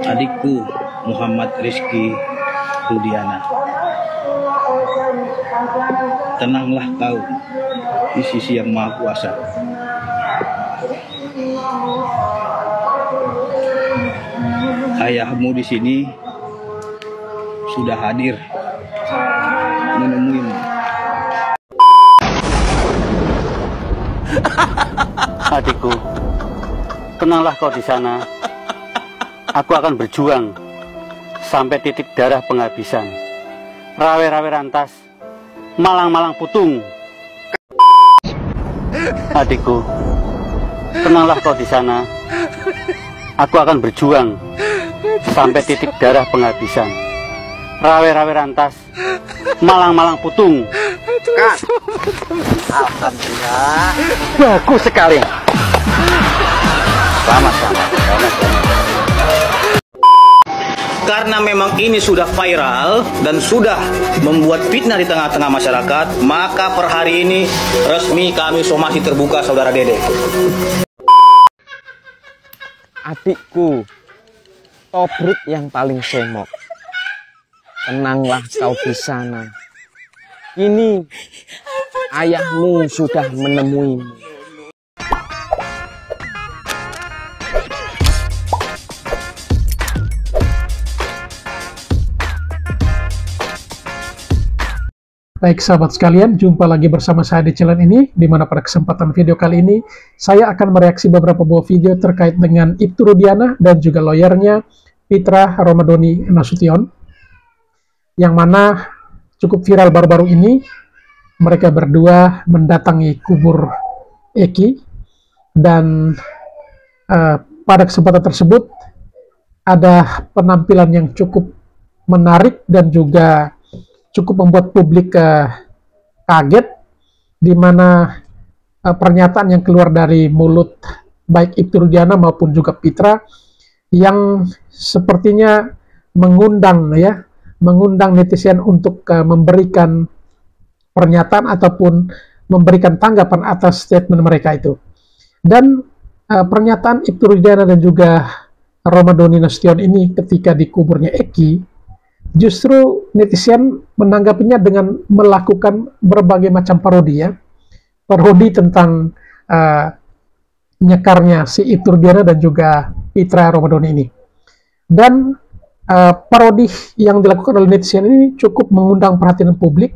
adikku Muhammad Rizky Rudiana. Tenanglah kau di sisi Yang Maha Kuasa. Ayahmu di sini sudah hadir menemuimu. Adikku, tenanglah kau di sana. Aku akan berjuang sampai titik darah penghabisan. Rawe-rawe rantas, malang-malang putung. Adikku, tenanglah kau di sana. Aku akan berjuang sampai titik darah penghabisan. Rawe-rawe rantas, malang-malang putung. Kak, alhamdulillah. Bagus sekali. Selamat. Karena memang ini sudah viral dan sudah membuat fitnah di tengah-tengah masyarakat, maka per hari ini resmi kami somasi terbuka Saudara Dede. Adikku, Tobruk yang paling semok. Tenanglah kau di sana. Kini ayahmu sudah menemuimu. Baik sahabat sekalian, jumpa lagi bersama saya di channel ini, di mana pada kesempatan video kali ini, saya akan mereaksi beberapa buah video terkait dengan Ibtu Rudiana dan juga lawyernya Pitra Romadhoni Nasution, yang mana cukup viral baru-baru ini. Mereka berdua mendatangi kubur Eki, dan pada kesempatan tersebut ada penampilan yang cukup menarik dan juga cukup membuat publik kaget, di mana pernyataan yang keluar dari mulut baik Ibtu Rudiana maupun juga Pitra yang sepertinya mengundang netizen untuk memberikan pernyataan ataupun memberikan tanggapan atas statement mereka itu. Dan pernyataan Ibtu Rudiana dan juga Romadhoni Nasution ini ketika di kuburnya Eki, justru netizen menanggapinya dengan melakukan berbagai macam parodi tentang nyekarnya si Ibtu Rudiana dan juga Pitra Romadhoni ini. Dan parodi yang dilakukan oleh netizen ini cukup mengundang perhatian publik,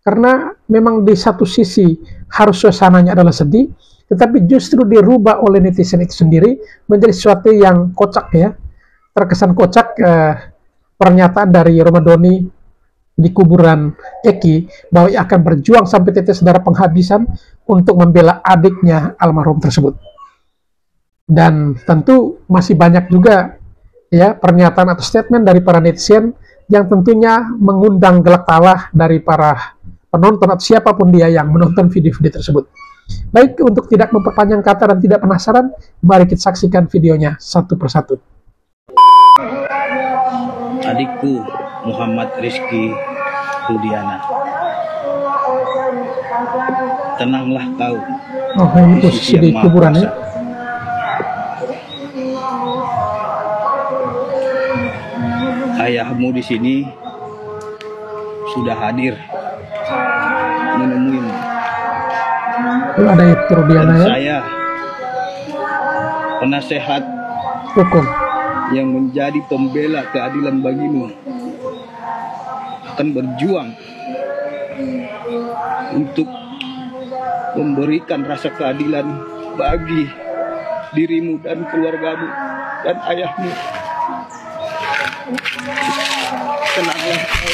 karena memang di satu sisi harus suasananya adalah sedih, tetapi justru dirubah oleh netizen itu sendiri menjadi sesuatu yang kocak terkesan kocak. Pernyataan dari Romadhoni di kuburan Eki bahwa ia akan berjuang sampai tetes darah penghabisan untuk membela adiknya almarhum tersebut. Dan tentu masih banyak juga pernyataan atau statement dari para netizen yang tentunya mengundang gelak tawa dari para penonton atau siapapun dia yang menonton video-video tersebut. Baik, untuk tidak memperpanjang kata dan tidak penasaran, mari kita saksikan videonya satu persatu. Adikku Muhammad Rizky Rudiana, tenanglah kau ini posisi di kuburan ya. Ayahmu di sini sudah hadir menemuimu. Itu ada Ibtu Rudiana ya. Saya penasehat hukum yang menjadi pembela keadilan bagimu akan berjuang untuk memberikan rasa keadilan bagi dirimu dan keluargamu dan ayahmu. Tenanglah kau.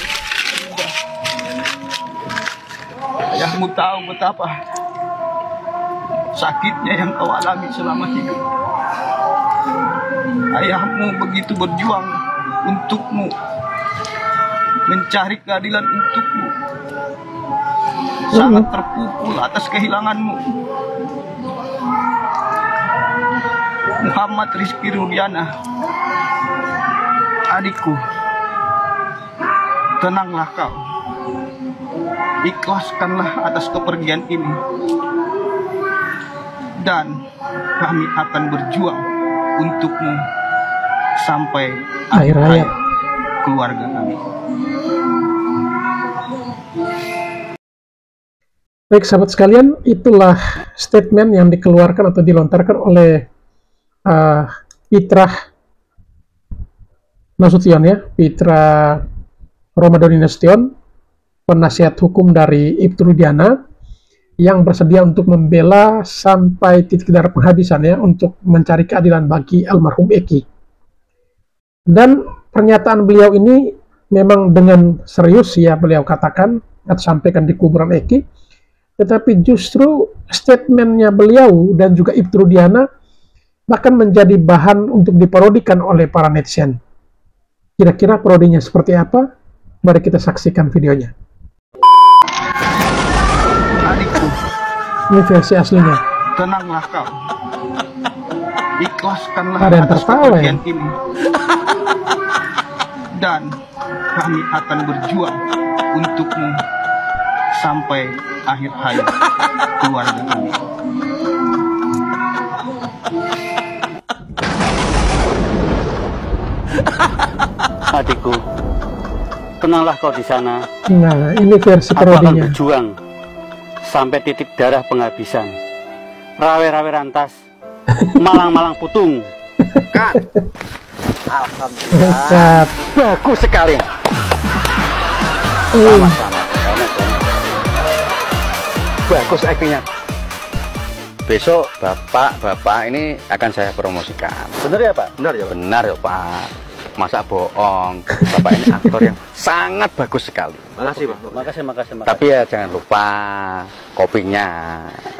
Ayahmu tahu betapa sakitnya yang kau alami selama hidup. Ayahmu begitu berjuang untukmu, mencari keadilan untukmu, sangat terpukul atas kehilanganmu. Muhammad Rizky Rudiana, adikku, tenanglah kau, ikhlaskanlah atas kepergian ini, dan kami akan berjuang untukmu sampai akhir hayat keluarga kami. Baik sahabat sekalian, itulah statement yang dikeluarkan atau dilontarkan oleh Pitra Nasution ya, Pitra Romadhoni Nasution, penasihat hukum dari Ibtu Rudiana, yang bersedia untuk membela sampai titik darah penghabisan ya, untuk mencari keadilan bagi almarhum Eki. Dan pernyataan beliau ini memang dengan serius ya beliau katakan atau sampaikan di kuburan Eki. Tetapi justru statementnya beliau dan juga Ibtu Rudiana bahkan menjadi bahan untuk diparodikan oleh para netizen. Kira-kira parodinya seperti apa? Mari kita saksikan videonya. Adikku, Ini versi aslinya. tenanglah kau. Ikhlaskanlah Ada yang atas tertawa ya? kepergian ini. Dan kami akan berjuang untukmu sampai akhir hayat keluarga kami. Adikku, tenanglah kau di sana. Nah, ini versi Aku akan parodinya. berjuang sampai titik darah penghabisan. Rawe-rawe rantas, malang-malang putung. Hebat. Bagus sekali. Sama-sama. Bagus aktingnya. Besok bapak ini akan saya promosikan. Benar ya Pak? Benar ya Pak. Benar ya Pak. Masa bohong. Bapak ini aktor yang sangat bagus sekali. Makasih Pak. Makasih. Tapi ya jangan lupa kopinya.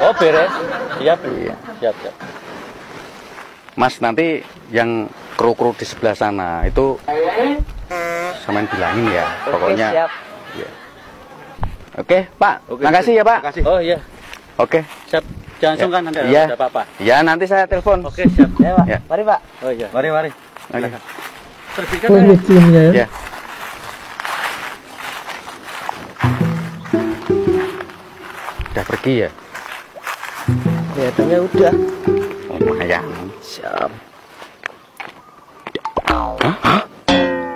Oh beres. Siap. Iya. Siap. Mas nanti yang kru-kru di sebelah sana itu samain bilangin ya. Pokoknya. Siap. Ya. Oke Pak. Makasih ya Pak. Makasih. Oh iya. Oke. Siap. Jangan sungkan nanti Iya. ada apa-apa. Ya nanti saya telepon. Oke siap. Ya Pak. Ya. Mari Pak. Oh iya. Mari. Oke. Pergikan Oh, ini timnya ya. Ya. Udah pergi ya? Kelihatannya udah. Oh, lumayan. Siap.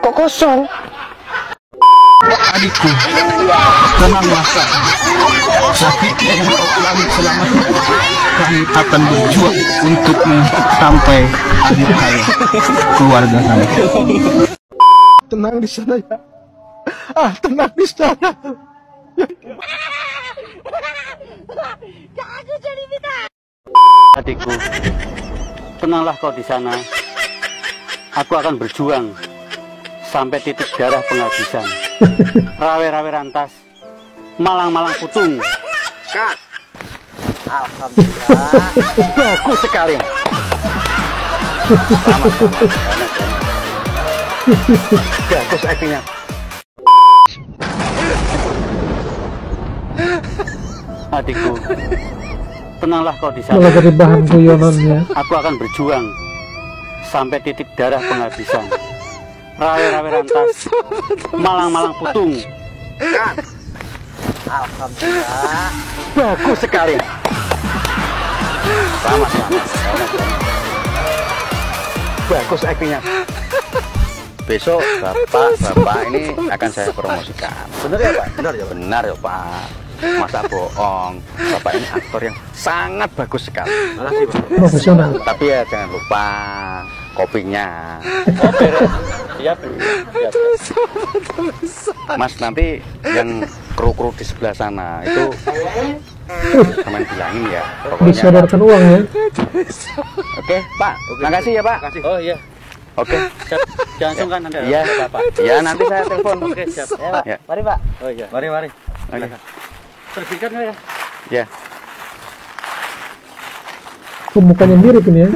Kok kosong? Adikku, tenanglah kau. Sakit yang kau alami selama ini, kami akan berjuang untukmu sampai akhir hayat keluarga kami. Tenang di sana ya. Tenang di sana. Adikku, tenanglah kau di sana. Aku akan berjuang sampai titik darah penghabisan. Rawe-rawe rantas, malang-malang putung. Alhamdulillah. Bagus sekali. Bagus aktingnya. Adikku, tenanglah kau di sana. Malah jadi bahan guyonannya. Aku akan berjuang sampai titik darah penghabisan. Rawe-rawe rantas, malang-malang putung. Alhamdulillah. Bagus sekali. Sama-sama. Bagus aktingnya. Besok bapak ini akan saya promosikan. Benar ya Pak? Benar ya Pak. Benar ya Pak. Masa bohong. Bapak ini aktor yang sangat bagus sekali. Makasih Pak. Profesional. Tapi ya jangan lupa kopinya. Oh beres. Siap. Mas nanti yang kru-kru di sebelah sana itu samain bilangin ya. Pokoknya. Disodorkan uang ya. Oke Pak. Makasih ya Pak. Oh iya. Oke. Siap. Jangan sungkan nanti Iya. ada apa-apa. Ya nanti saya telepon. Oke siap. Ya Pak. Ya. Mari Pak. Oh iya. Mari. Oke. Pergikan ya. Ya. Mukanya mirip ini ya.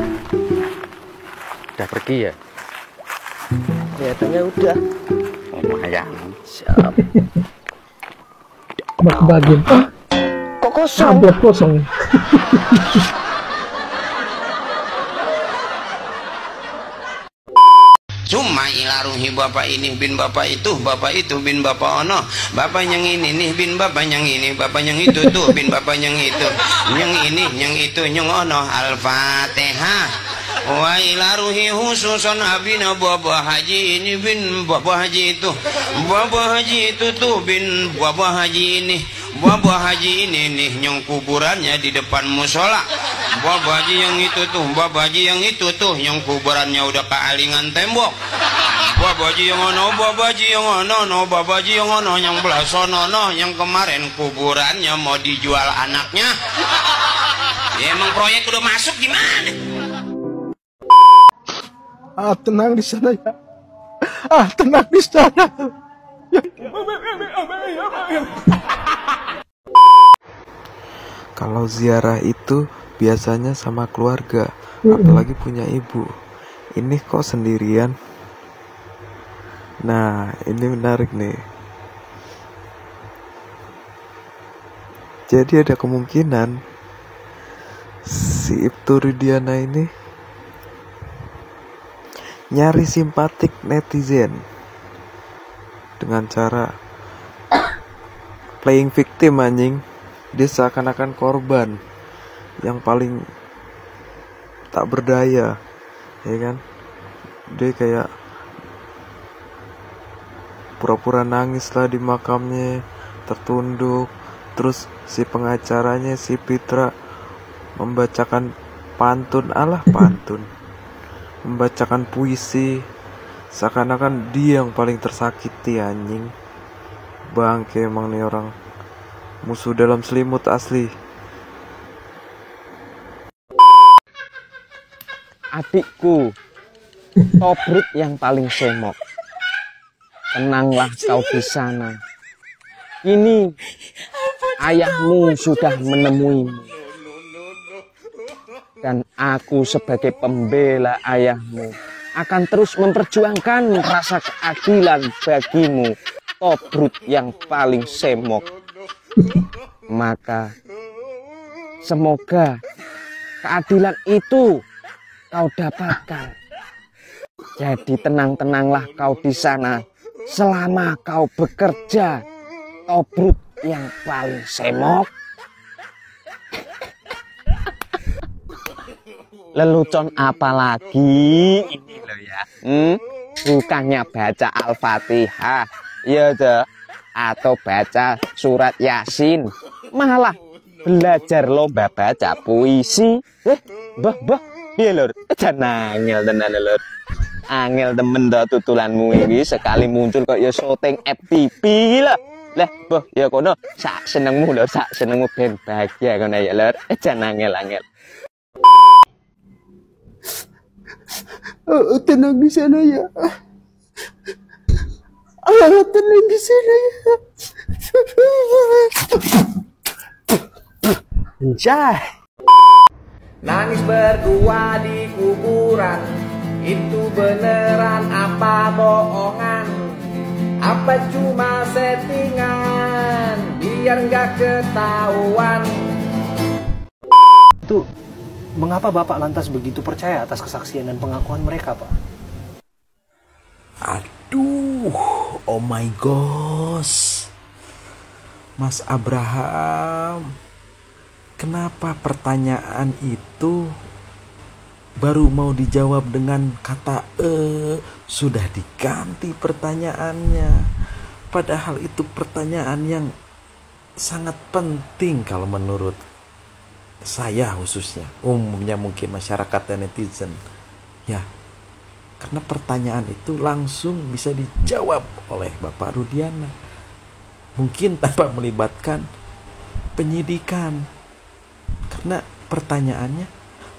Udah pergi ya? Kelihatannya udah. Oh, lumayan. Siap. Mau kebagian. Kok kosong? Amplop kosong. Cuma ilaruhi bapak ini bin bapak itu bin bapak ono, bapak yang ini nih bin bapak yang ini, bapak yang itu tuh bin bapak yang itu, yang ini yang itu yang ono. Al-Fatihah. wa ila ruhi khususan abina Bapak Haji ini bin Bapak Haji itu, Bapak Haji itu tuh bin Bapak Haji ini, Bapak Haji ini nih nyong kuburannya di depan musola. Bapak Haji yang itu tuh, Bapak Haji yang itu tuh nyong kuburannya udah kealingan tembok. Bapak Haji yang ono, Bapak Haji yang ono, no Bapak Haji yang ono yang belah sono no, yang kemarin kuburannya mau dijual anaknya. Ya, emang proyek udah masuk gimana? Tenang di sana ya. Tenang di sana. Kalau ziarah itu biasanya sama keluarga, apalagi punya ibu. Ini kok sendirian? Nah, ini menarik nih. Jadi ada kemungkinan si Ibtu Rudiana ini nyari simpatik netizen dengan cara playing victim anjing. Dia seakan-akan korban yang paling tak berdaya, ya kan? Dia kayak pura-pura nangis lah di makamnya, tertunduk. Terus si pengacaranya, si Pitra, membacakan pantun, membacakan puisi, seakan-akan dia yang paling tersakiti anjing. Bangke emang nih orang, musuh dalam selimut asli. Adikku, Tobruk yang paling semok, tenanglah kau di sana. Kini ayahmu sudah menemuimu, dan aku sebagai pembela ayahmu akan terus memperjuangkan rasa keadilan bagimu, Tobruk yang paling semok. Maka semoga keadilan itu kau dapatkan. Jadi tenang-tenanglah kau di sana selama kau bekerja, Tobruk yang paling semok. Lelucon apa lagi ini loh ya? Bukannya baca Al-Fatihah, ya deh, atau baca surat Yasin, malah belajar lomba baca puisi. Bah, iya lor, jangan angel tenan lor. Angel temen dah tutulanmu ini sekali muncul kok ya syuting FTV lah. Lah, boh, ya kono sak senengmu lho, sak senengmu ben bahagia kono ya lor. Jangan angel. Tenang di sana ya. Tenang di sana ya. Anjay. Nangis berdua di kuburan, itu beneran apa bohongan? Apa cuma settingan biar nggak ketahuan? Itu mengapa Bapak lantas begitu percaya atas kesaksian dan pengakuan mereka, Pak? Aduh, oh my gosh, Mas Abraham, kenapa pertanyaan itu baru mau dijawab dengan kata sudah diganti pertanyaannya? Padahal itu pertanyaan yang sangat penting kalau menurut saya khususnya, umumnya mungkin masyarakat dan netizen ya, karena pertanyaan itu langsung bisa dijawab oleh Bapak Rudiana, mungkin tanpa melibatkan penyidikan. Karena pertanyaannya,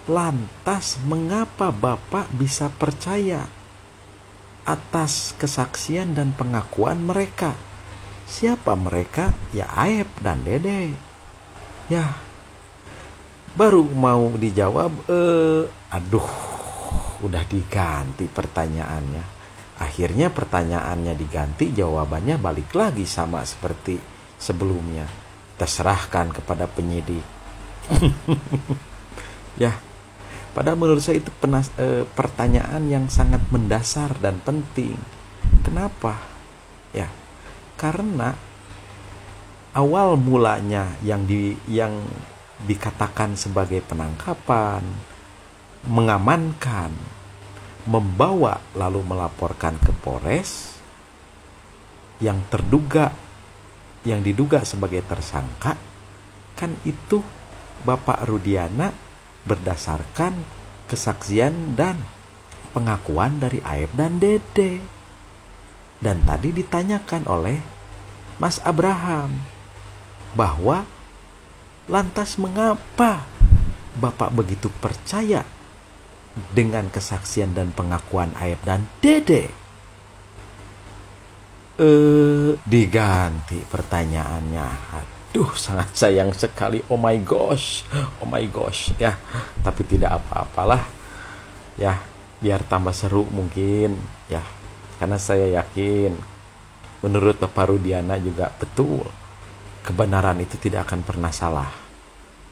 lantas mengapa Bapak bisa percaya atas kesaksian dan pengakuan mereka? Siapa mereka? Ya Aep dan Dede. Ya, baru mau dijawab, aduh, udah diganti pertanyaannya. Akhirnya pertanyaannya diganti, jawabannya balik lagi sama seperti sebelumnya. Terserahkan kepada penyidik. Ya, padahal menurut saya itu pertanyaan yang sangat mendasar dan penting. Kenapa? Ya, karena awal mulanya yang dikatakan sebagai penangkapan, mengamankan, membawa lalu melaporkan ke Polres yang diduga sebagai tersangka, kan itu Bapak Rudiana berdasarkan kesaksian dan pengakuan dari Aep dan Dede. Dan tadi ditanyakan oleh Mas Abraham bahwa lantas mengapa Bapak begitu percaya dengan kesaksian dan pengakuan Aep dan Dede? Diganti pertanyaannya. Aduh, sangat sayang sekali. Oh my gosh ya. Tapi tidak apa-apalah ya, biar tambah seru mungkin ya. Karena saya yakin menurut Bapak Rudiana juga betul, kebenaran itu tidak akan pernah salah.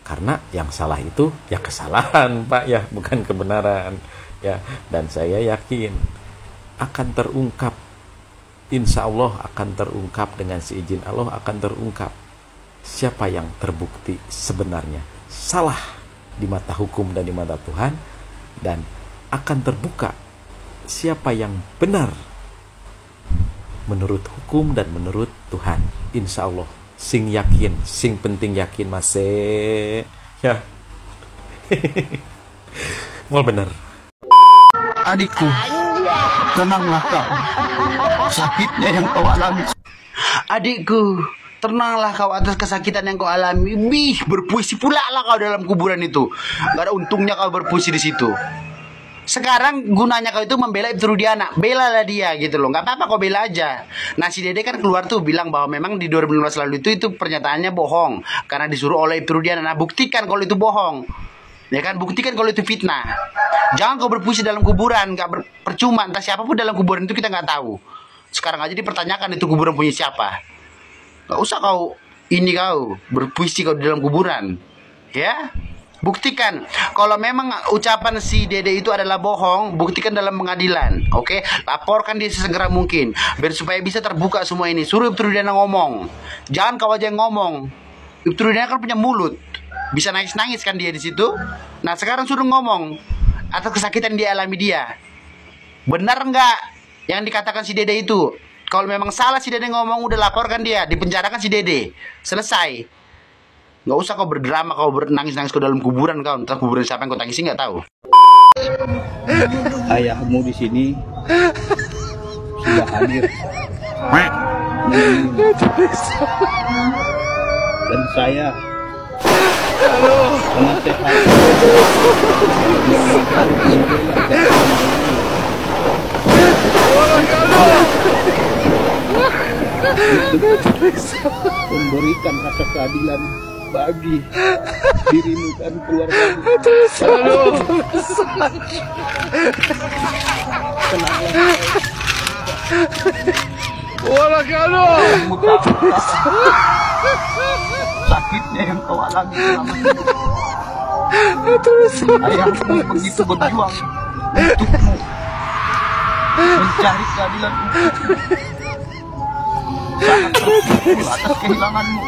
Karena yang salah itu ya kesalahan, Pak, ya, bukan kebenaran ya. Dan saya yakin akan terungkap, insya Allah akan terungkap, dengan seizin Allah akan terungkap siapa yang terbukti sebenarnya salah di mata hukum dan di mata Tuhan, dan akan terbuka siapa yang benar menurut hukum dan menurut Tuhan, insya Allah. Sing yakin, sing penting yakin, Mas ya. Mal bener. Adikku, tenanglah kau. Sakitnya yang kau alami. Adikku, tenanglah kau atas kesakitan yang kau alami. Berpuisi pula lah kau dalam kuburan itu. Gak ada untungnya kau berpuisi di situ. Sekarang gunanya kau itu membela Ibtu Rudiana, belalah dia gitu loh. Gak apa-apa, kau bela aja. Nah, si Dede kan keluar tuh bilang bahwa memang di 2015 lalu itu pernyataannya bohong karena disuruh oleh Ibtu Rudiana. Nah, buktikan kalau itu bohong, ya kan? Buktikan kalau itu fitnah. Jangan kau berpuisi dalam kuburan, gak percuma. Entah siapapun dalam kuburan itu kita nggak tahu. Sekarang aja dipertanyakan itu kuburan punya siapa. Gak usah kau berpuisi kau di dalam kuburan, ya. Buktikan kalau memang ucapan si Dede itu adalah bohong, buktikan dalam pengadilan, oke? Laporkan dia sesegera mungkin, biar supaya bisa terbuka semua ini. Suruh Ibtu Rudiana ngomong, jangan kau aja yang ngomong. Ibtu Rudiana kan punya mulut, bisa nangis-nangis kan dia di situ. Nah, sekarang suruh ngomong atas kesakitan dia alami dia. Benar nggak yang dikatakan si Dede itu? Kalau memang salah si Dede ngomong, udah laporkan dia, dipenjarakan si Dede, selesai. Nggak usah kau berdrama, kau bernangis-nangis ke dalam kuburan kau. Entah kuburan siapa yang kau tangisi nggak tahu. Ayahmu di sini sudah hadir. Dan saya penasehat memberikan rasa keadilan bagi dirimu dan keluargamu. Sakitnya yang kau alami selama hidup. Ayahmu begitu berjuang untukmu, mencari keadilan untukmu. Sangat terpukul atas kehilanganmu.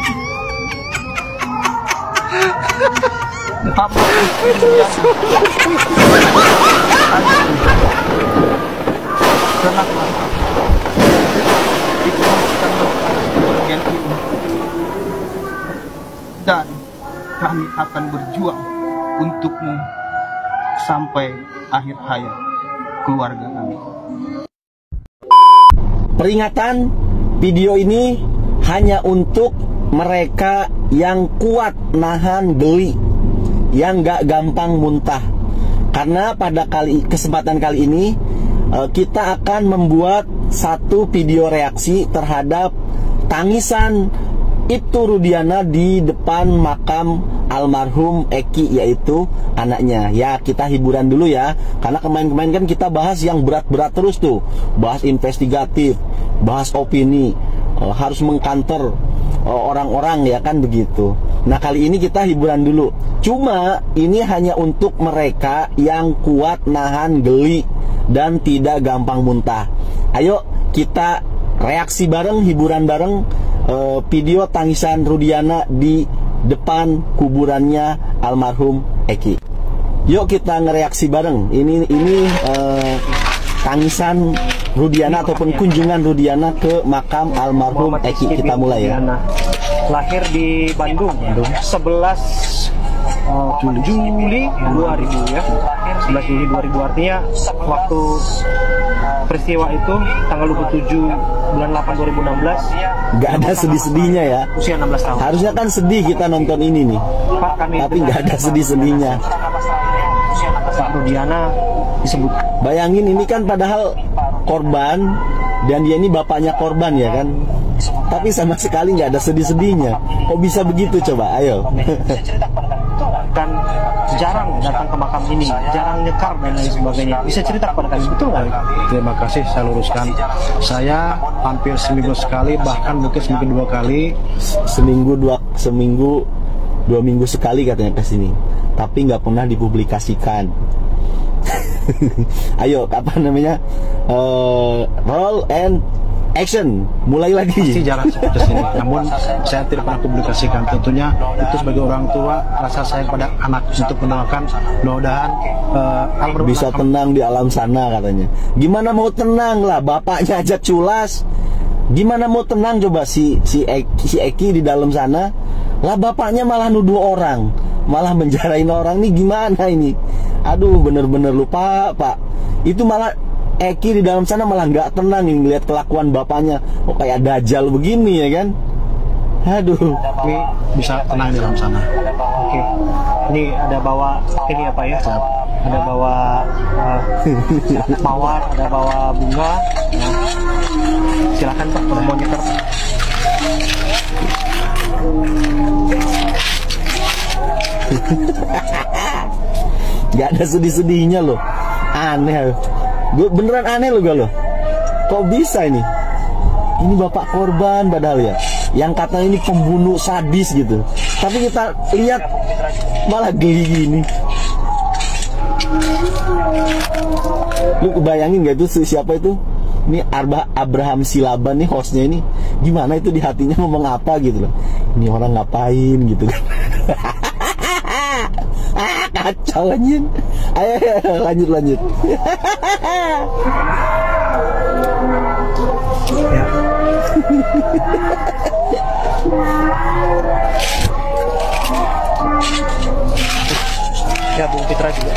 Hamba tenanglah. Ikhlaskanlah atas kepergian ini. Dan kami akan berjuang untukmu sampai akhir hayat keluarga kami. Peringatan, video ini hanya untuk mereka yang kuat nahan geli, yang gak gampang muntah. Karena pada kesempatan kali ini kita akan membuat satu video reaksi terhadap tangisan Ibtu Rudiana di depan makam almarhum Eki, yaitu anaknya. Ya, kita hiburan dulu ya, karena kemarin-kemarin kan kita bahas yang berat-berat terus tuh, bahas investigatif, bahas opini, harus mengkantor orang-orang, ya kan begitu. Nah, kali ini kita hiburan dulu. Cuma ini hanya untuk mereka yang kuat nahan geli dan tidak gampang muntah. Ayo kita reaksi bareng, hiburan bareng video tangisan Rudiana di depan kuburannya almarhum Eki. Yuk kita ngereaksi bareng. Ini tangisan Rudiana ataupun kunjungan Rudiana ke makam almarhum Eki. Kita mulai ya. Lahir di Bandung, 11 Juli 2000 ya. 11 Juli 2000 artinya waktu peristiwa itu tanggal 27 bulan 8 2016. Gak ada sedih-sedihnya ya. Usia 16 tahun. Harusnya kan sedih kita nonton ini nih. Pak, kami tapi nggak ada sedih-sedihnya. Pak Rudiana disebut. Bayangin ini kan padahal korban dan dia ini bapaknya korban ya kan. Tapi sama sekali nggak ada sedih-sedihnya. Kok bisa begitu coba? Ayo. Kan jarang datang ke makam ini, jarang nyekar dan lain sebagainya. Bisa cerita kepada kami, betul nggak? Terima kasih, saya luruskan. Saya hampir seminggu sekali, bahkan mungkin seminggu 2 kali. Seminggu 2 minggu sekali katanya ke sini. Tapi nggak pernah dipublikasikan. Ayo, apa namanya? Roll and action, mulai lagi. Pasti jarak seperti sini. Namun saya tidak pernah publikasikan. Tentunya itu sebagai orang tua rasa sayang pada anak untuk mendoakan mudah-mudahan bisa tenang di alam sana katanya. Gimana mau tenang lah, bapaknya aja culas. Gimana mau tenang coba si Eki di dalam sana? Lah bapaknya malah nuduh orang, malah menjarain orang nih, gimana ini? Aduh, bener-bener lupa Pak. Itu malah Eki di dalam sana malah nggak tenang nih ngeliat kelakuan bapaknya. Oh kayak dajal begini ya kan. Aduh. Ini bisa tenang di dalam sana. Oke. Ini ada bawa ini apa ya? Ada bawa mawar, ada bawa bunga. Nah, silakan Pak, pada monitor. Gak ada sedih-sedihnya loh. Aneh. Gue beneran aneh loh gue loh. Kok bisa ini? Ini bapak korban padahal ya. Yang katanya ini pembunuh sadis gitu. Tapi kita lihat malah geli gini. Lu kebayangin gak itu siapa itu? Ini Abraham Silaban nih hostnya ini. Gimana itu di hatinya ngomong apa gitu loh. Ini orang ngapain gitu kan. Kacau anjing. Ayo lanjut. Ya Bung Fitra juga.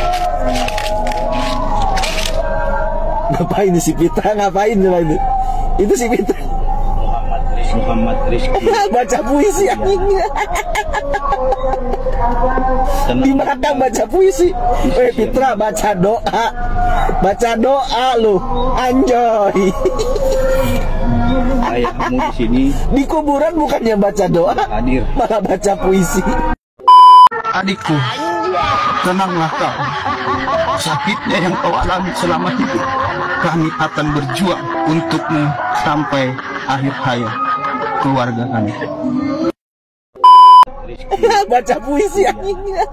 Ngapain si Fitra? Ngapain coba itu? Itu si Fitra. Muhammad Rizki. Baca puisi anjingnya. Di makam baca puisi. Fitra baca doa. Baca doa lu. Anjoy. Ayahmu di sini. Di kuburan bukannya baca doa, hadir. malah baca puisi. Adikku, tenanglah kau. Sakitnya yang kau alami selama hidup, kami akan berjuang untukmu sampai akhir hayat keluarga kami. Baca puisi anjingnya.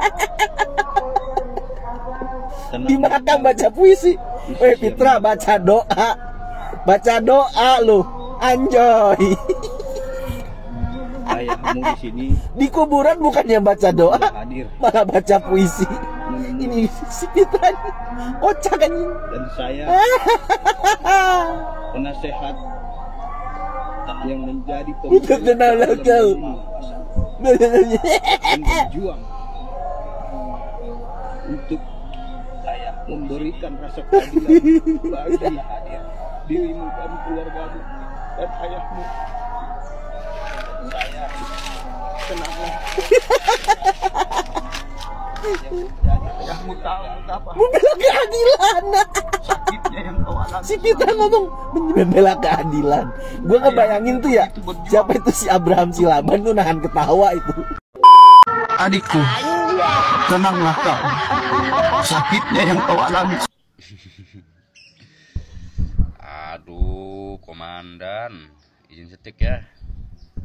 Di makam baca puisi. Fitra baca doa. Baca doa lu. Anjoy. Ayahmu di sini. Di kuburan bukannya baca doa, hadir. malah baca puisi. Ini si Fitra kocak anjing. Dan saya penasehat yang menjadi pemimpin berjuang untuk memberikan rasa keadilan bagi dirimu dan keluargamu dan ayahmu. Saya tenanglah. Ayahmu tahu apa? Membela keadilan. Sakitnya yang kau alami. Si Fitra ngomong membela keadilan. Gue ngebayangin tuh ya, siapa itu si Abraham Silaban tuh nahan ketawa itu. Adikku, tenanglah kau. Sakitnya yang kau alami. Aduh, komandan, izin setik ya.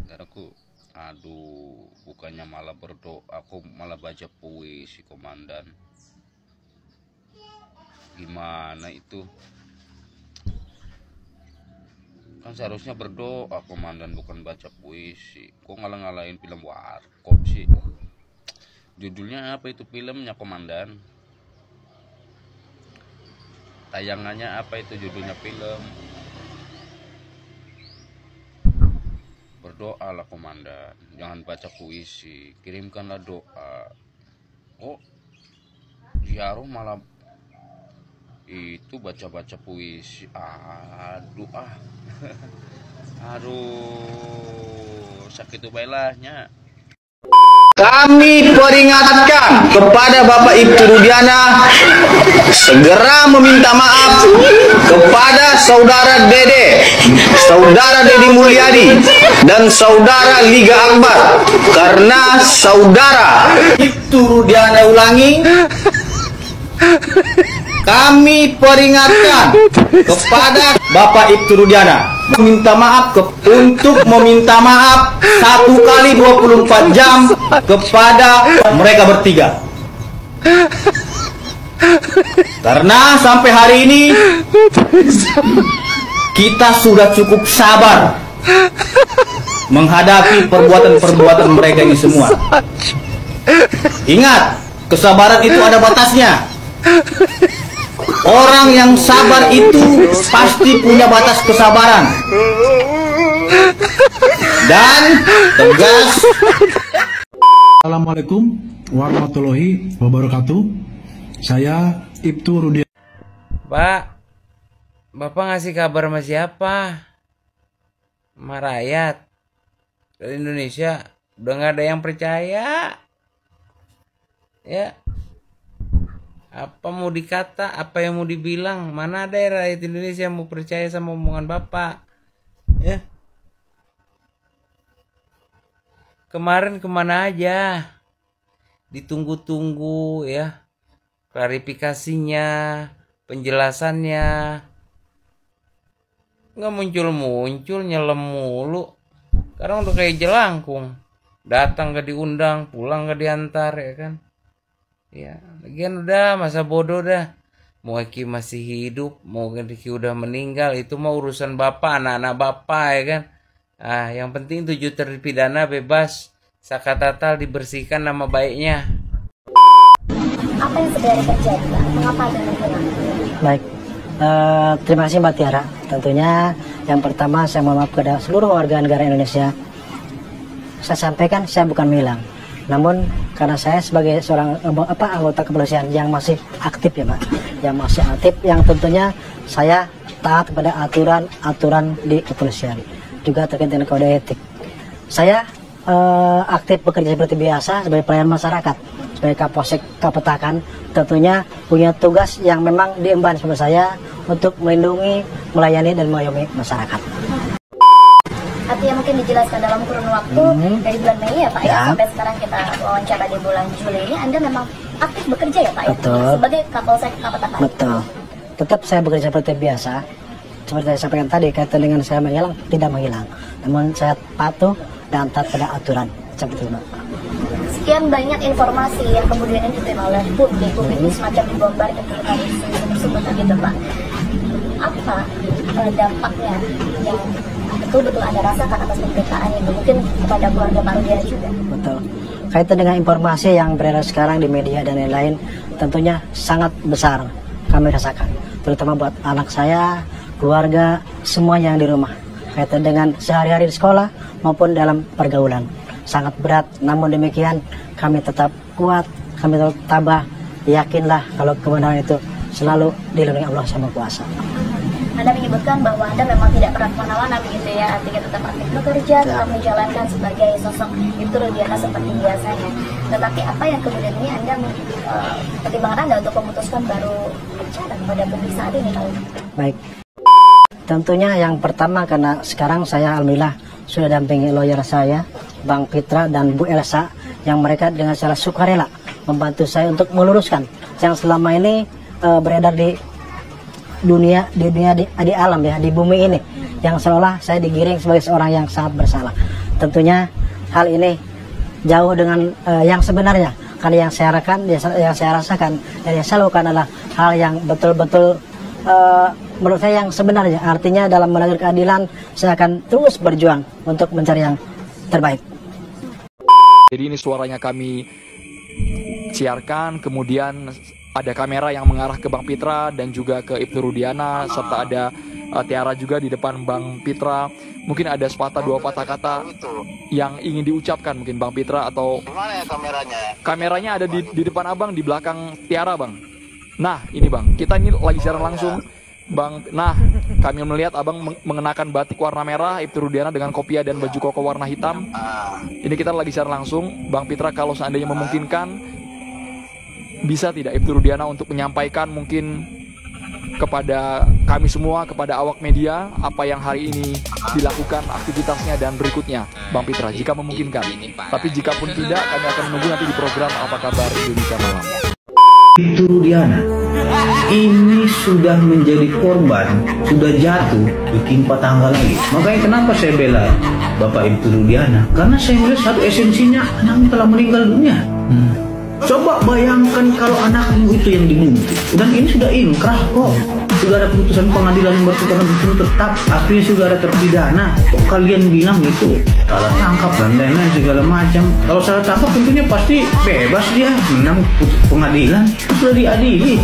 Saudaraku, aduh, bukannya malah berdoa, aku malah baca puisi, komandan. Gimana itu? Kan seharusnya berdoa, komandan, bukan baca puisi. Kok ngalah-ngalahin film warkop sih? Judulnya apa itu filmnya, komandan? tayangannya apa itu judulnya film. Berdoalah komandan, jangan baca puisi, kirimkanlah doa. Oh, Ziaroh malah itu baca-baca puisi. Aduh aduh, sakit bailahnya. Kami peringatkan kepada Bapak Ibtu Rudiana segera meminta maaf kepada saudara Dede, saudara Dedi Mulyadi, dan saudara Liga Akbar, karena saudara Ibtu Rudiana ulangi, kami peringatkan kepada Bapak Ibtu Rudiana meminta maaf untuk meminta maaf 1 kali 24 jam kepada mereka bertiga, karena sampai hari ini kita sudah cukup sabar menghadapi perbuatan-perbuatan mereka ini semua. Ingat, kesabaran itu ada batasnya. Orang yang sabar itu pasti punya batas kesabaran dan tegas. Assalamualaikum warahmatullahi wabarakatuh. Saya Ibtu Rudiana. Pak, Bapak ngasih kabar sama siapa? Sama rakyat dari Indonesia. Udah nggak ada yang percaya. Ya. Apa mau dikata, apa yang mau dibilang, mana ada rakyat Indonesia yang mau percaya sama omongan Bapak. Ya. Kemarin kemana aja, ditunggu-tunggu ya, klarifikasinya, penjelasannya, nggak muncul-muncul, nyelem mulu. Sekarang udah kayak jelangkung, datang gak diundang, pulang gak diantar, ya kan. Ya, lagian udah masa bodoh dah. Mau Eki masih hidup, mau Eki udah meninggal, itu mau urusan Bapak, anak-anak Bapak, ya kan. Yang penting 7 terpidana bebas, Sakatatal dibersihkan nama baiknya. Apa yang sebenarnya terjadi, Pak? Mengapa ada menghilang? Baik, terima kasih Mbak Tiara. Tentunya yang pertama saya mohon maaf kepada seluruh warga negara Indonesia. Saya sampaikan saya bukan menghilang. Namun karena saya sebagai seorang anggota kepolisian yang masih aktif ya Pak, yang masih aktif, yang tentunya saya taat kepada aturan di kepolisian, juga terkait dengan kode etik. Saya aktif bekerja seperti biasa sebagai pelayan masyarakat, sebagai Kapolsek Kapetakan, tentunya punya tugas yang memang diemban sama saya untuk melindungi, melayani dan mengayomi masyarakat. Artinya mungkin dijelaskan dalam kurun waktu dari bulan Mei ya Pak ya, sampai sekarang kita wawancara di bulan Juli ini, Anda memang aktif bekerja ya Pak ya, sebagai Kapolsek Kapetakan. Betul, tetap saya bekerja seperti biasa. Seperti saya sampaikan tadi, kaitan dengan saya menghilang, tidak menghilang, namun saya patuh dan taat pada aturan seperti itu. Sekian banyak informasi yang kemudian diterima oleh publik ini semacam dibombardir tersebut gitu Pak. Apa dampaknya yang betul-betul Anda rasakan atas pemberitaan ini, mungkin kepada keluarga Pak Rudiana juga? Betul. Kaitan dengan informasi yang beredar sekarang di media dan lain-lain, tentunya sangat besar kami rasakan, terutama buat anak saya, keluarga, semua yang di rumah. Kaitan dengan sehari-hari di sekolah maupun dalam pergaulan, sangat berat. Namun demikian kami tetap kuat, kami tetap tabah, yakinlah kalau kebenaran itu selalu dilindungi Allah Sama Kuasa. Anda menyebutkan bahwa Anda memang tidak pernah kemana-mana begitu ya, artinya tetap aktif bekerja, tetap menjalankan sebagai sosok Ibtu Rudiana seperti biasanya. Tetapi apa yang kemudian ini Anda pertimbangan Anda untuk memutuskan baru bicara pada publik saat ini Pak? Baik, tentunya yang pertama karena sekarang saya alhamdulillah sudah dampingi lawyer saya, Bang Pitra dan Bu Elsa, yang mereka dengan secara sukarela membantu saya untuk meluruskan yang selama ini beredar di dunia di alam ya, di bumi ini, yang seolah saya digiring sebagai seorang yang sangat bersalah. Tentunya hal ini jauh dengan yang sebenarnya, karena yang saya rasakan dan yang saya lakukan adalah hal yang betul-betul menurut saya yang sebenarnya. Artinya dalam menegakkan keadilan saya akan terus berjuang untuk mencari yang terbaik. Jadi ini suaranya kami siarkan, kemudian ada kamera yang mengarah ke Bang Pitra dan juga ke Ibnu Rudiana, serta ada Tiara juga di depan Bang Pitra. Mungkin ada sepatah dua patah kata yang ingin diucapkan mungkin Bang Pitra, atau Gimana ya kameranya? kameranya ada di depan abang, di belakang Tiara bang. Nah ini bang, kita ini lagi siaran langsung bang. Nah kami melihat abang mengenakan batik warna merah, Ibnu Rudiana dengan kopiah dan baju koko warna hitam. Ini kita lagi siaran langsung. Bang Pitra kalau seandainya memungkinkan, bisa tidak Ibnu Rudiana untuk menyampaikan mungkin kepada kami semua, kepada awak media, apa yang hari ini dilakukan aktivitasnya dan berikutnya, Bang Pitra, jika memungkinkan. Tapi jika pun tidak, kami akan menunggu nanti di program Apa Kabar Indonesia Malam. Ibnu Rudiana ini sudah menjadi korban, sudah jatuh, ditimpa tangga lagi. Makanya kenapa saya bela Bapak Ibnu Rudiana? Karena saya melihat satu esensinya, anaknya telah meninggal dunia. Coba bayangkan kalau anakmu itu yang dibunuh, dan ini sudah inkrah kok, sudah ada putusan pengadilan yang berputar itu tetap, akhirnya sudah ada terpidana. Kok kalian bilang itu salah tangkap dan lain-lain segala macam? Kalau salah tangkap tentunya pasti bebas dia, menang pengadilan, sudah diadili.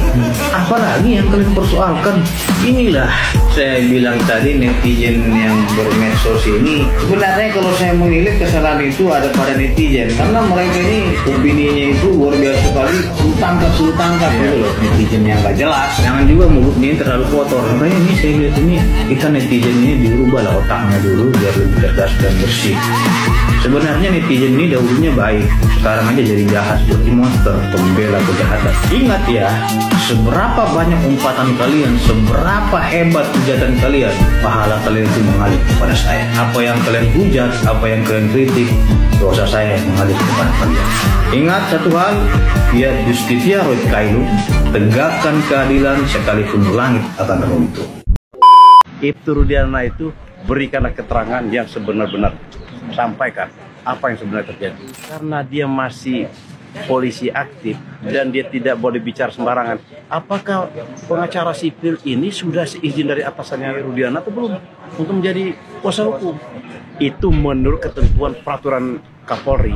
Apalagi yang kalian persoalkan? Inilah saya bilang tadi, netizen yang bermedsos ini sebenarnya kalau saya melihat kesalahan itu ada pada netizen, karena mereka ini opininya itu luar biasa sekali, suruh tangkap gitu loh. Netizen yang gak jelas, jangan juga mulutnya terlalu kotor. Makanya ini saya lihat ini, kita netizen ini dirubah lah otaknya dulu biar lebih cerdas dan bersih. Sebenarnya netizen ini dahulunya baik, sekarang aja jadi jahat seperti monster, pembela kejahatan. Ingat ya, seberapa banyak umpatan kalian, seberapa hebat kejahatan kalian, pahala kalian itu mengalir kepada saya. Apa yang kalian hujat, apa yang kalian kritik, dosa saya mengalir kepada kalian. Ingat satu hal, ya justitia roit kailu, tegakkan keadilan sekalipun langit akan runtuh. Ibnu Rudiana itu berikanlah keterangan yang sebenar-benar, sampaikan apa yang sebenarnya terjadi. Karena dia masih polisi aktif dan dia tidak boleh bicara sembarangan. Apakah pengacara sipil ini sudah seizin dari atasannya Rudiana atau belum untuk menjadi kuasa hukum? Itu menurut ketentuan peraturan Kapolri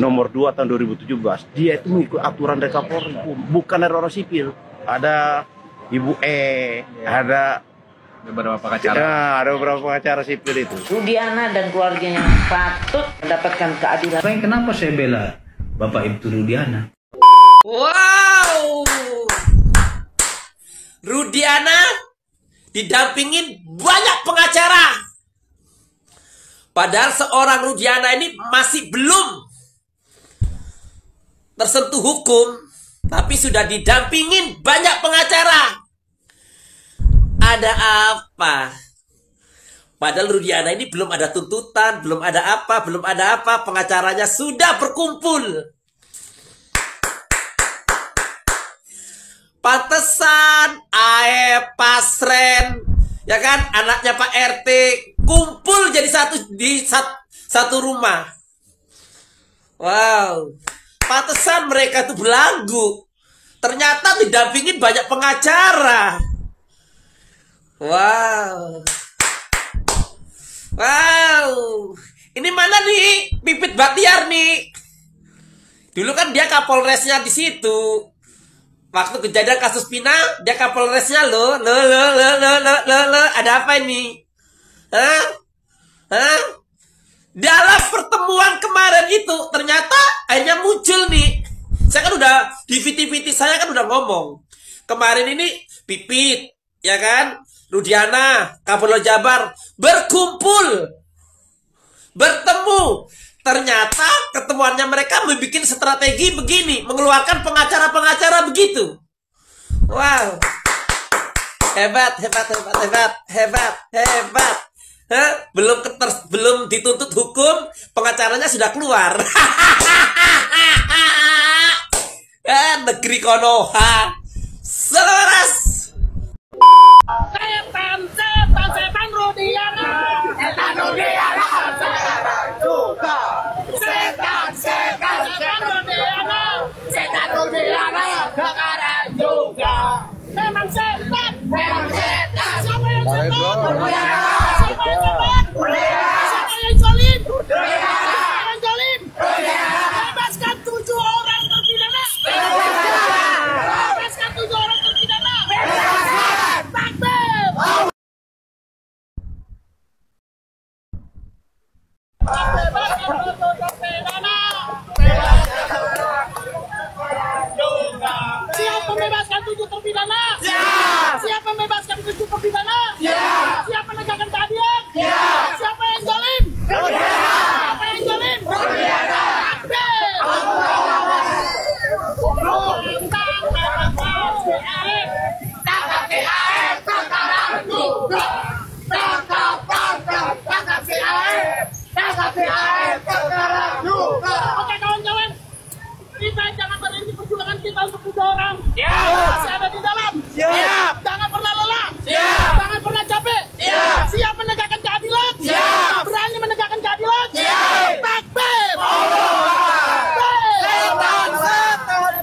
nomor 2 tahun 2017. Dia itu mengikuti aturan dari Kapolri, bukan dari orang sipil. Ada Ibu ada beberapa pengacara. Ya, ada beberapa pengacara sipil itu. Rudiana dan keluarganya patut mendapatkan keadilan. Kenapa saya bela Bapak Ibnu Rudiana? Wow, Rudiana didampingin banyak pengacara. Padahal seorang Rudiana ini masih belum tersentuh hukum, tapi sudah didampingin banyak pengacara. Ada apa? Padahal Rudiana ini belum ada tuntutan, belum ada apa, pengacaranya sudah berkumpul. Pantesan Aep, Pasren, ya kan, anaknya Pak RT kumpul jadi satu rumah. Wow, pantesan mereka tuh belagu. Ternyata didampingin banyak pengacara. Wow, wow, ini mana nih Pipit Batiar nih? Dulu kan dia kapolresnya di situ. Waktu kejadian kasus Pina, dia kapolresnya loh. Ada apa ini? Dalam pertemuan kemarin itu ternyata akhirnya muncul nih. Saya kan udah di VT saya kan udah ngomong. Kemarin ini Pipit, ya kan? Rudiana, Kapolda Jabar berkumpul, bertemu. Ternyata ketemuannya mereka membuat strategi begini, mengeluarkan pengacara-pengacara begitu. Wow, hebat. Belum dituntut hukum, pengacaranya sudah keluar. Negeri Konoha, selaras. Setan Rudiana, setan juga. Setan Rudiana, sekarang juga. Memang setan. Siapa yang setan? Siapa yang jolim? Siapa yang jolim? Bebaskan 7 orang terpidana. hukum pidana? Siap. Siap membebaskan hukum pidana? Siap. Siap menegakkan keadilan? Siap. Siapa yang zalim? Siapa yang zalim? Oke kawan-kawan, kita jangan berhenti perjuangan kita untuk 3 orang. Masih ada di dalam. Siap. Jangan pernah lelah. Siap. Jangan pernah capek. Siap. Siap menegakkan keadilan. Siap. Berani menegakkan keadilan. Siap. Takbir.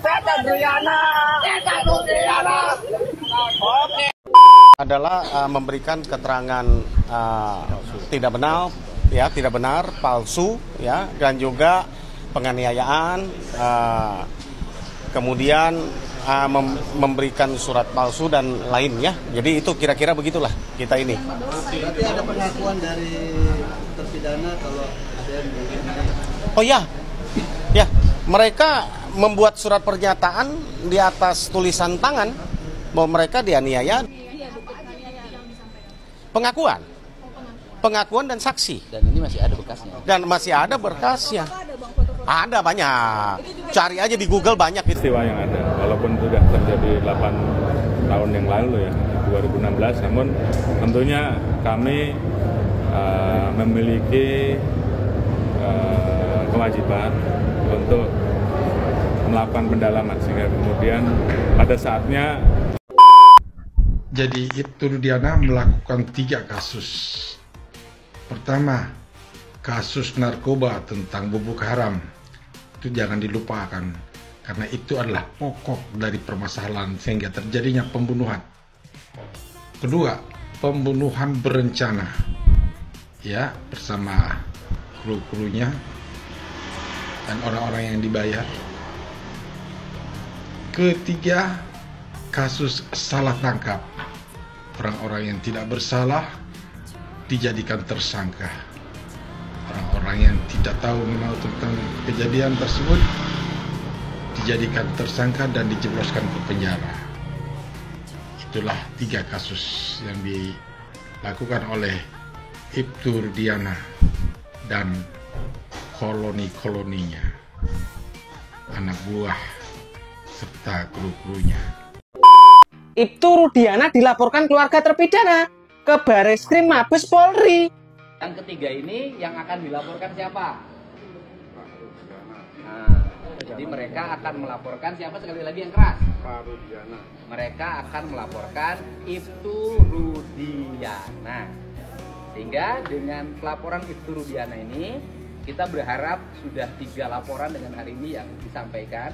Setan Rudiyana. Oke. Adalah memberikan keterangan tidak benar, ya, tidak benar, palsu, ya, dan juga penganiayaan, kemudian memberikan surat palsu dan lainnya. Jadi itu kira-kira begitulah kita ini. Berarti ada pengakuan dari terpidana kalau ada yang begini. Oh ya, ya, mereka membuat surat pernyataan di atas tulisan tangan bahwa mereka dianiaya. Pengakuan dan saksi. Dan ini masih ada bekasnya. Dan masih ada berkasnya. Ada banyak. Cari aja di Google banyak itu. Peristiwa yang ada, walaupun sudah terjadi 8 tahun yang lalu ya, 2016, namun tentunya kami memiliki kewajiban untuk melakukan pendalaman sehingga kemudian pada saatnya. Jadi Ibtu Rudiana melakukan 3 kasus. Pertama, kasus narkoba tentang bubuk haram. Itu jangan dilupakan, karena itu adalah pokok dari permasalahan sehingga terjadinya pembunuhan. Kedua, pembunuhan berencana, ya, bersama kru-krunya dan orang-orang yang dibayar. Ketiga, kasus salah tangkap. Orang-orang yang tidak bersalah dijadikan tersangka. Orang-orang yang tidak tahu mengenal tentang kejadian tersebut dijadikan tersangka dan dijebloskan ke penjara. Itulah 3 kasus yang dilakukan oleh Ibtu Rudiana dan koloni-koloninya, anak buah serta kru-krunya. Ibtu Rudiana dilaporkan keluarga terpidana ke Bareskrim Mabes Polri. Yang ketiga ini yang akan dilaporkan siapa? Nah, jadi mereka akan melaporkan siapa, sekali lagi yang keras? Mereka akan melaporkan Ibtu Rudiana. Sehingga dengan pelaporan Ibtu Rudiana ini, kita berharap sudah 3 laporan dengan hari ini yang disampaikan.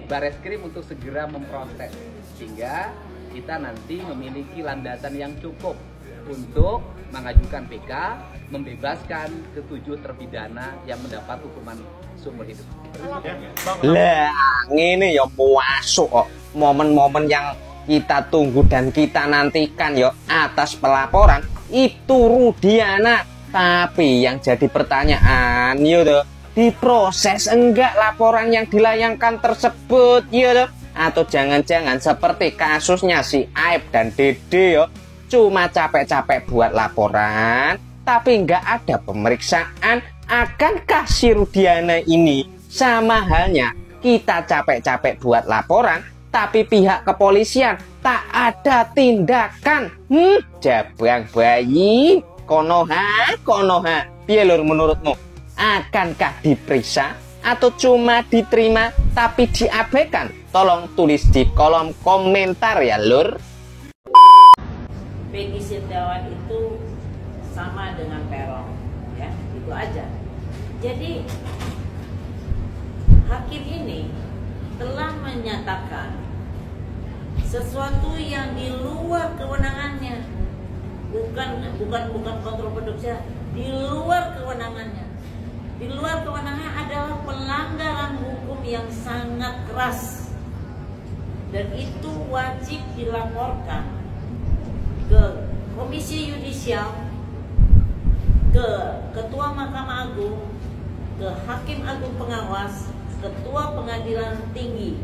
Bareskrim untuk segera memproses sehingga kita nanti memiliki landasan yang cukup untuk mengajukan PK, membebaskan ke-7 terpidana yang mendapat hukuman seumur hidup. Lah, ini ya masuk kok momen-momen yang kita tunggu dan kita nantikan ya atas pelaporan Ibtu Rudiana. Tapi yang jadi pertanyaan yo diproses enggak laporan yang dilayangkan tersebut ya, atau jangan-jangan seperti kasusnya si Aib dan Dede ya, cuma capek-capek buat laporan tapi enggak ada pemeriksaan. Akankah si Rudiana ini sama halnya kita capek-capek buat laporan tapi pihak kepolisian tak ada tindakan? Jabang bayi konoha piye lur menurutmu? Akankah diperiksa atau cuma diterima tapi diabaikan? Tolong tulis di kolom komentar ya lur. Peggy Setiawan itu sama dengan peron, ya, itu aja. Jadi hakim ini telah menyatakan sesuatu yang di luar kewenangannya, bukan kontroversial, di luar kewenangannya. Di luar kewenangannya adalah pelanggaran hukum yang sangat keras, dan itu wajib dilaporkan ke Komisi Yudisial, ke Ketua Mahkamah Agung, ke Hakim Agung Pengawas, Ketua Pengadilan Tinggi.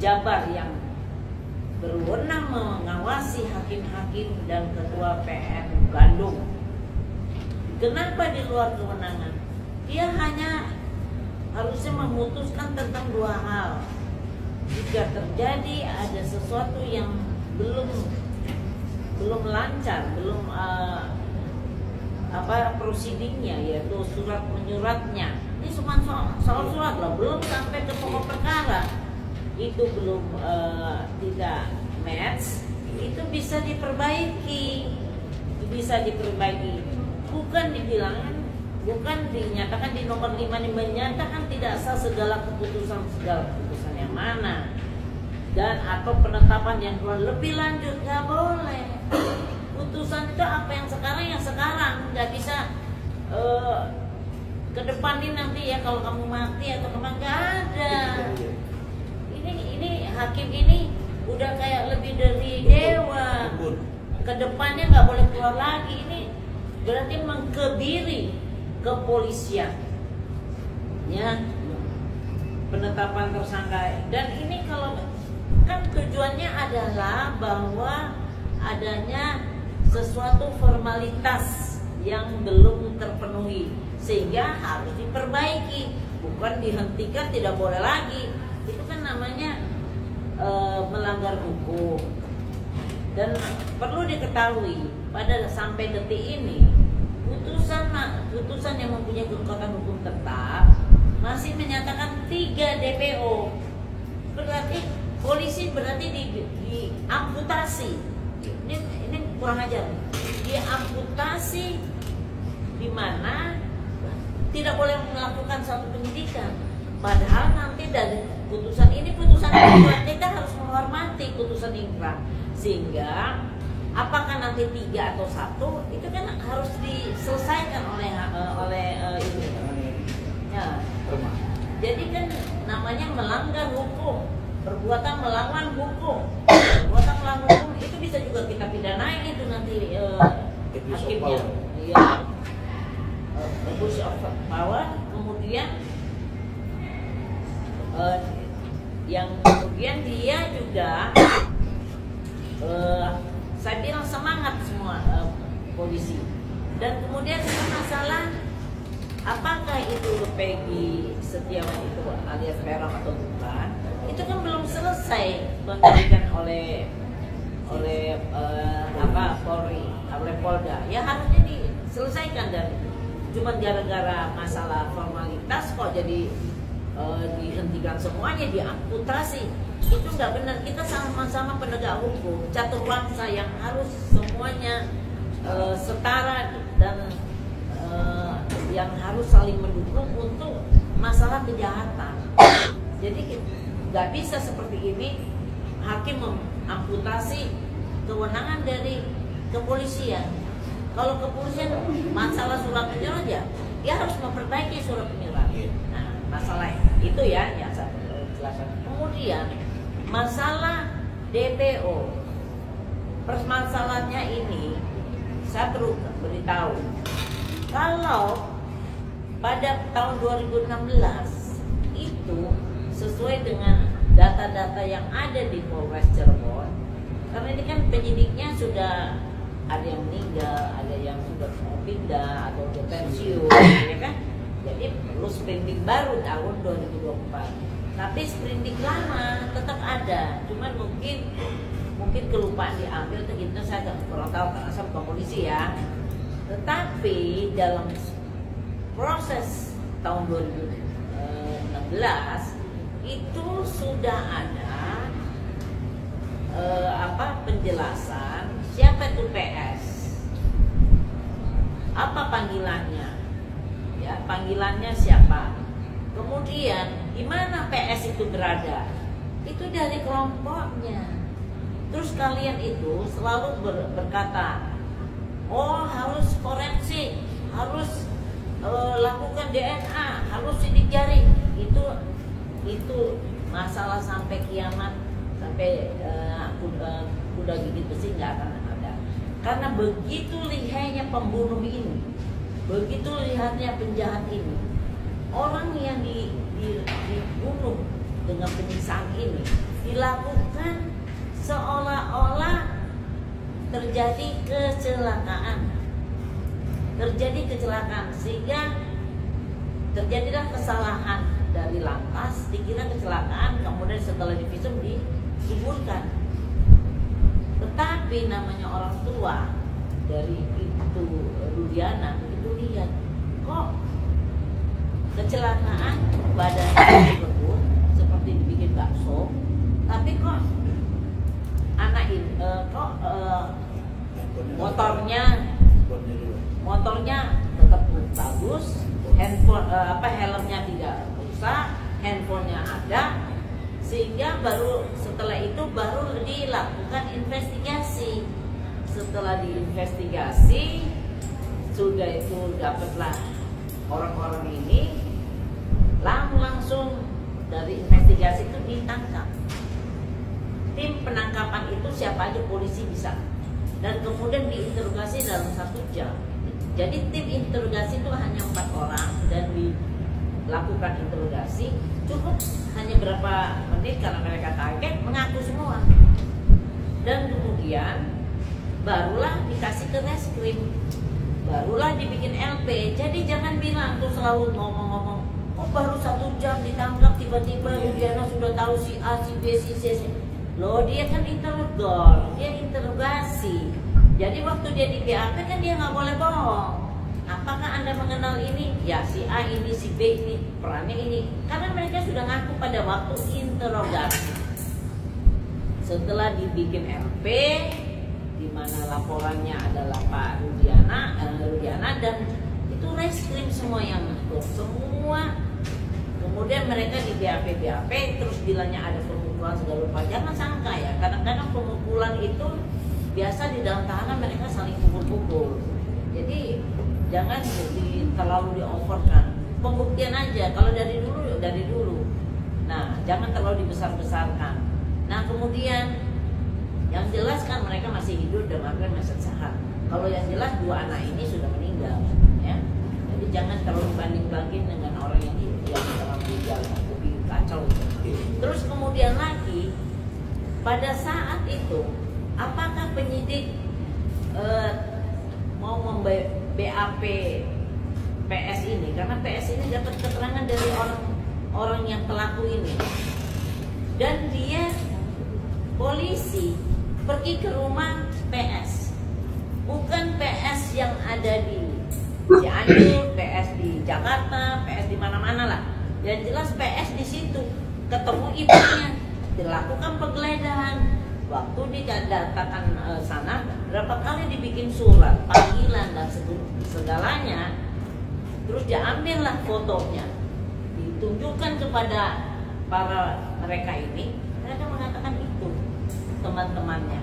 Jabar yang berwenang mengawasi hakim-hakim dan ketua PN Bandung. Kenapa di luar kewenangan? Dia hanya harusnya memutuskan tentang dua hal. Jika terjadi ada sesuatu yang belum lancar, belum prosidingnya, yaitu surat menyuratnya. Ini cuma soal surat loh, belum sampai ke pokok perkara. Itu belum tidak match, itu bisa diperbaiki, bukan dinyatakan di nomor 5 ini menyatakan tidak sah segala keputusan yang mana, dan atau penetapan yang lebih lanjut nggak boleh. Putusan itu apa yang sekarang nggak bisa ke depan ini nanti ya kalau kamu mati atau kemana, nggak ada. Ini hakim ini udah kayak lebih dari dewa. Kedepannya nggak boleh keluar lagi. Ini berarti mengkebiri kepolisian, ya, penetapan tersangka. Dan ini kalau kan tujuannya adalah bahwa adanya sesuatu formalitas yang belum terpenuhi sehingga harus diperbaiki, bukan dihentikan, tidak boleh lagi. Itu kan namanya melanggar hukum. Dan perlu diketahui pada sampai detik ini putusan yang mempunyai kekuatan hukum tetap masih menyatakan 3 DPO. Berarti polisi diamputasi. Ini kurang ajar. Diamputasi di mana tidak boleh melakukan satu penyidikan. Padahal nanti dari putusan ingkrah, kita harus menghormati putusan ingkrah, sehingga apakah nanti 3 atau 1 itu kan harus diselesaikan oleh ini. Ya. Jadi kan namanya melanggar hukum, perbuatan melawan hukum. Perbuatan melawan hukum itu bisa juga kita pidanain itu nanti hakimnya. Iya. Abuse of power, kemudian yang kemudian dia juga saya bilang semangat semua polisi. Dan kemudian masalah apakah itu Peggy Setiawan itu alias Peron atau bukan, itu kan belum selesai penyidikan oleh Polri, oleh Polda. Ya harusnya diselesaikan, dan cuma gara-gara masalah formalitas kok jadi dihentikan semuanya, diamputasi. Itu nggak benar. Kita sama-sama penegak hukum, catur bangsa yang harus semuanya setara dan yang harus saling mendukung untuk masalah kejahatan. Jadi nggak bisa seperti ini hakim mengamputasi kewenangan dari kepolisian. Kalau kepolisian masalah surat penyurat, ya dia harus memperbaiki surat penyurat. Nah, masalah itu ya yang saya jelaskan. Kemudian masalah DPO, permasalahannya ini saya perlu beritahu kalau pada tahun 2016 itu sesuai dengan data-data yang ada di Polres Cirebon, karena ini kan penyidiknya sudah ada yang meninggal, ada yang sudah pindah atau sudah pensiun, ya kan? Jadi perlu sprindik baru tahun 2024. Tapi sprindik lama tetap ada, cuman mungkin kelupaan diambil, gitu saya kurang tahu karena saya bukan polisi ya. Tetapi dalam proses tahun 2016 itu sudah ada penjelasan siapa itu PS, apa panggilannya, ya panggilannya siapa, kemudian di mana PS itu berada, itu dari kelompoknya. Terus kalian itu selalu berkata, oh harus forensik, harus lakukan DNA, harus sidik jari. Itu masalah sampai kiamat, sampai kuda gigit besi nggak akan ada. Karena begitu lihainya pembunuh ini, begitu lihatnya penjahat ini, orang yang dibunuh dengan penyiksaan ini dilakukan seolah-olah terjadi kecelakaan. Sehingga terjadilah kesalahan dari lantas, dikira kecelakaan, kemudian setelah divisum dikuburkan. Tetapi namanya orang tua dari itu Rudiana itu lihat kok kecelakaan badannya berbun seperti dibikin bakso, tapi kok anak ini motornya tetap bagus, handphone helmnya tidak rusak, handphonenya ada, sehingga baru setelah itu baru dilakukan investigasi. Setelah diinvestigasi sudah itu dapatlah orang-orang ini, langsung dari investigasi itu ditangkap. Tim penangkapan itu siapa aja polisi bisa, dan kemudian diinterogasi dalam 1 jam. Jadi tim interogasi itu hanya 4 orang dan dilakukan interogasi cukup hanya berapa menit karena mereka kaget, mengaku semua. Dan kemudian barulah dikasih ke reskrim, barulah dibikin LP. Jadi jangan bilang tuh selalu ngomong-ngomong, kok baru 1 jam ditangkap tiba-tiba Rudiana sudah tahu si A, si B, si C. Loh, dia kan interogor, dia interogasi. Jadi waktu dia di BAP kan dia nggak boleh bohong. Apakah Anda mengenal ini? Ya si A ini, si B ini, perannya ini. Karena mereka sudah ngaku pada waktu interogasi. Setelah dibikin LP, di mana laporannya adalah Pak Rudiana dan itu reskrim semua yang ngatur semua. Kemudian mereka di BAP terus bilangnya ada pemukulan segala rupa. Jangan sangka ya, kadang-kadang pemukulan itu biasa di dalam tahanan mereka saling pukul-pukul. Jadi jangan terlalu di-overkan. Pembuktian aja, kalau dari dulu. Nah, jangan terlalu dibesar-besarkan. Nah, kemudian yang jelas kan mereka masih hidup dan mereka masih sehat. Kalau yang jelas 2 anak ini sudah meninggal, ya. Jadi jangan terlalu banding-banding dengan orang yang dalam jalan lebih kacau. Terus kemudian lagi pada saat itu apakah penyidik mau BAP PS ini, karena PS ini dapat keterangan dari orang yang pelaku ini, dan dia polisi pergi ke rumah PS, bukan PS yang ada di Cianjur, PS di Jakarta, PS di mana-mana lah. Yang jelas PS di situ ketemu ibunya, dilakukan penggeledahan. Waktu didatangkan sana, berapa kali dibikin surat, panggilan dan segalanya. Terus diambillah fotonya, ditunjukkan kepada para mereka ini. Mereka mengatakan itu teman-temannya.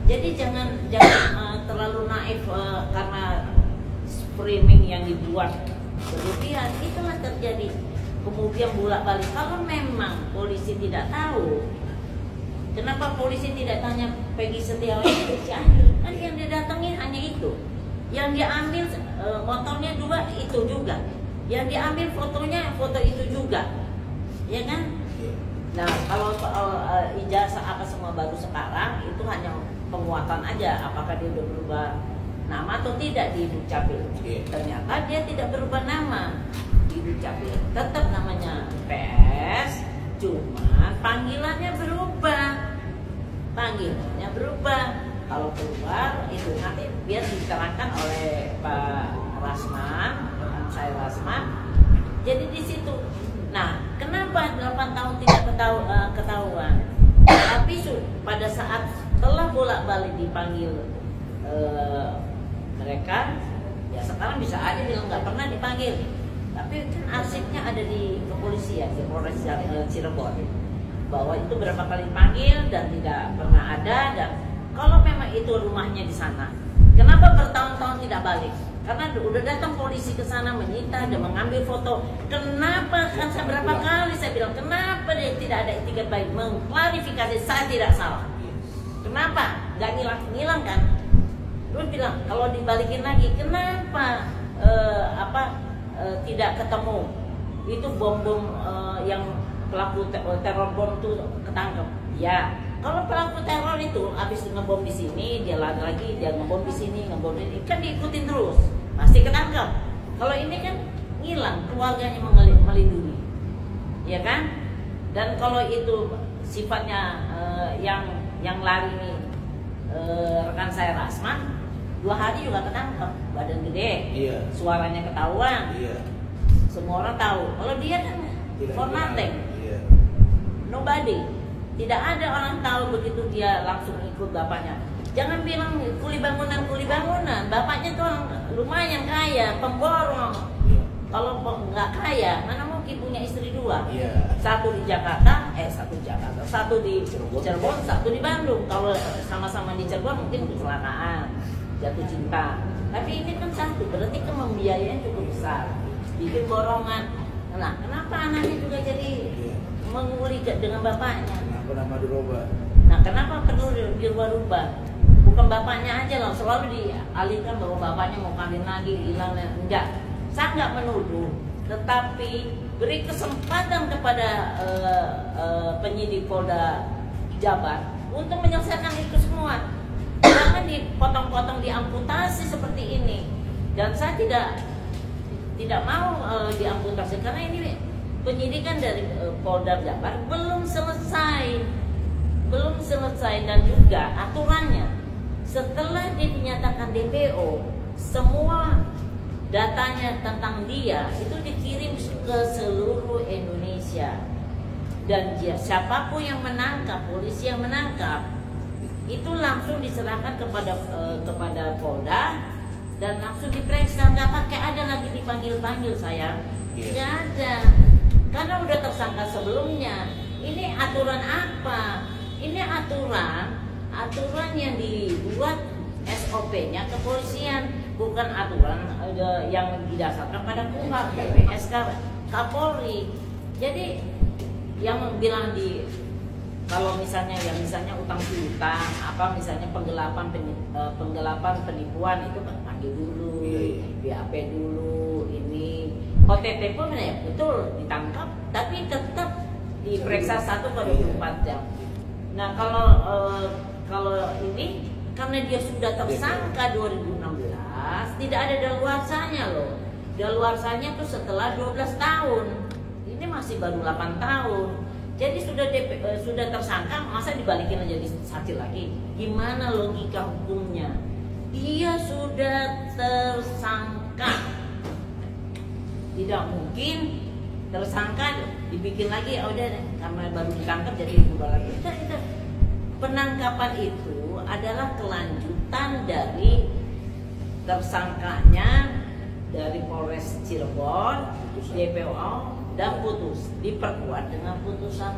Jadi jangan terlalu naif karena framing yang dibuat berlebihan. Itulah terjadi. Kemudian bolak-balik. Kalau memang polisi tidak tahu, kenapa polisi tidak tanya Peggy Setiawan di Cianjur? Kan yang didatangi hanya itu. Yang diambil motornya 2 itu juga. Yang diambil fotonya foto itu juga. Ya kan? Nah, kalau ijazah apa semua baru sekarang itu hanya penguatan aja. Apakah dia udah berubah nama atau tidak di Dukcapil? Ternyata dia tidak berubah nama di Dukcapil. Tetap namanya PS, cuma panggilannya berubah. Kalau keluar itu nanti biar diterangkan oleh Pak Rasman, saya Rasman. Jadi di situ. Nah, kenapa 8 tahun tidak ketahuan? Tapi pada saat telah bolak-balik dipanggil mereka, ya sekarang bisa aja bilang nggak pernah dipanggil. Tapi kan arsipnya ada di kepolisian, di Polres Cirebon, bahwa itu berapa kali dipanggil dan tidak pernah ada. Dan kalau memang itu rumahnya di sana, kenapa bertahun-tahun tidak balik? Karena udah datang polisi ke sana menyita dan mengambil foto. Kenapa? Kan saya berapa kali saya bilang, kenapa dia tidak ada etikat baik mengklarifikasi saya tidak salah? Kenapa? Gak ngilang kan? Terus bilang kalau dibalikin lagi, kenapa tidak ketemu? Itu bom yang pelaku teror bom itu ketangkep. Ya, kalau pelaku teror itu habis ngebom di sini, dia lari lagi, dia ngebom di sini, ngebom di sini, kan diikutin terus, pasti ketangkep. Kalau ini kan ngilang, keluarganya melindungi, ya kan? Dan kalau itu sifatnya yang lari ini rekan saya Rasman, 2 hari juga ketangkep, badan gede, suaranya ketahuan, semua orang tahu. Kalau dia kan for nothing, nobody, tidak ada orang tahu begitu dia langsung ikut bapaknya. Jangan bilang kuli bangunan, bapaknya tuh orang lumayan kaya, pemborong. Kalau nggak kaya, mana mungkin punya istri 2, satu di Jakarta, satu di Cirebon, satu di Bandung. Kalau sama-sama di Cirebon mungkin kecelakaan, jatuh cinta. Tapi ini kan satu, berarti kan membiayainya cukup besar, bikin borongan. Nah, kenapa anaknya juga jadi menguli dengan bapaknya? Nah, kenapa perlu dirubah-rubah? Bukan bapaknya aja loh, selalu dialihkan bahwa bapaknya mau kawin lagi, hilang. Enggak, saya nggak menuduh, tetapi beri kesempatan kepada penyidik Polda Jabar untuk menyelesaikan itu semua. Jangan dipotong-potong, diamputasi seperti ini. Dan saya tidak mau diamputasi karena ini penyidikan dari Polda Jabar belum selesai dan juga aturannya setelah dia dinyatakan DPO, semua datanya tentang dia itu dikirim ke seluruh Indonesia, dan siapapun yang menangkap, polisi yang menangkap itu langsung diserahkan kepada Polda dan langsung diperiksa, nggak pakai ada lagi dipanggil-panggil sayang, nggak ada, karena udah tersangka sebelumnya. Ini aturan apa? Ini aturan yang dibuat SOP-nya kepolisian, bukan aturan yang didasarkan pada KUHP, PSK, Kapolri. Jadi yang bilang kalau misalnya utang piutang, apa misalnya penggelapan penipuan itu panggil dulu, BAP dulu, ini OTT pun ya betul ditangkap, tapi tetap diperiksa 1/24 jam. Nah kalau ini karena dia sudah tersangka 2016, tidak ada daluarsanya loh. Daluarsanya itu setelah 12 tahun. Ini masih baru 8 tahun. Jadi sudah tersangka, masa dibalikin aja jadi saksi lagi? Gimana logika hukumnya? Dia sudah tersangka, tidak mungkin tersangka dibikin lagi. Oh udah karena baru ditangkap jadi udah lagi. Itu penangkapan itu adalah kelanjutan dari tersangkanya dari Polres Cirebon, DPO, dan diperkuat dengan putusan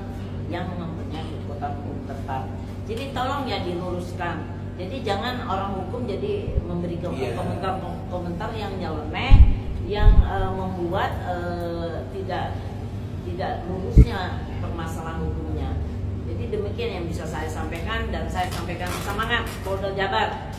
yang mempunyai kekuatan hukum tetap. Jadi tolong ya diluruskan. Jadi jangan orang hukum jadi memberi komentar yang nyeleneh, yang membuat tidak lurusnya permasalahan hukumnya. Jadi demikian yang bisa saya sampaikan, dan saya sampaikan semangat Polda Jabar.